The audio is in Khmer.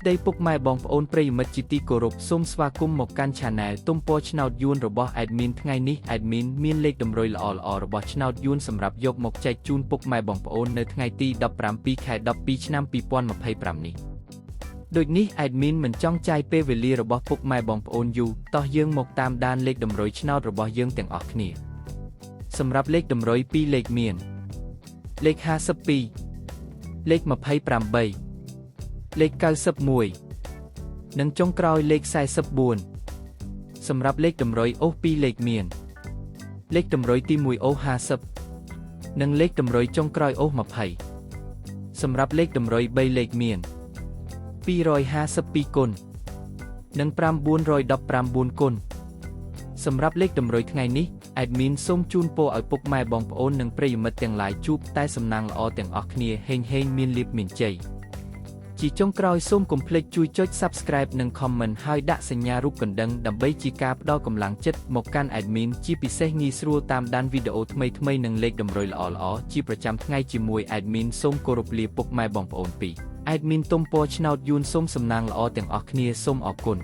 ស្ដីពុកម៉ែបងប្អូនប្រិយមិត្តជាទីគោរពសូមស្វាគមន៍មកកាន់ Channel ទុំពណ៌ឆ្នោតយួនរបស់ Admin ថ្ងៃនេះ Admin មានលេខតម្រុយល្អៗរបស់ឆ្នោតយួនសម្រាប់យកមកចែកជូនពុកម៉ែបងប្អូននៅថ្ងៃទី17 ខែ 12 ឆ្នាំ 2025 នេះដូចនេះ Admin មិនចង់ចាយពេលវេលារបស់ពុកម៉ែបងប្អូនយូរតោះយើងមកតាមដានលេខតម្រុយឆ្នោតរបស់យើងទាំងអស់គ្នាសម្រាប់លេខតម្រុយ2លេខមានលេខ52លេខ28លេខ91និងចុងក្រោយលេខ44សម្រាប់លេខតម្រុយអូស2លេខមានលេខតម្រុយទី1អូស50និងលេខតម្រុយចុងក្រោយអូស20សម្រាប់លេខតម្រុយ3លេខមាន252គុណនិង919គុណសម្រាប់លេខតម្រុយថ្ងៃនេះ Admin សូមជូនពរឲ្យពុកម៉ែបងប្អូននិងប្រិយមិត្តទាំងឡាយជួបតែសំណាងល្អទាំងអស់គ្នាហេងមានលាភមានជ័យជាចុងក្រោយសូមកុំភ្លេចជួយចុច Subscribe និង Comment ហើយដាក់សញ្ញារូបកណ្ដឹងដើម្បីជាការផ្ដល់កម្លាំងចិត្តមកកាន់ Admin ជាពិសេសងាយស្រួលតាមដានវីដេអូថ្មីៗនិងលេខតម្រុយល្អៗជាប្រចាំថ្ងៃជាមួយ Admin សូមគោរពលាពុកម៉ែបងប្អូនពី Admin ទុំពណ៌ឆ្នោតយួនសូមសំណាងល្អទាំងអស់គ្នាសូមអរគុណ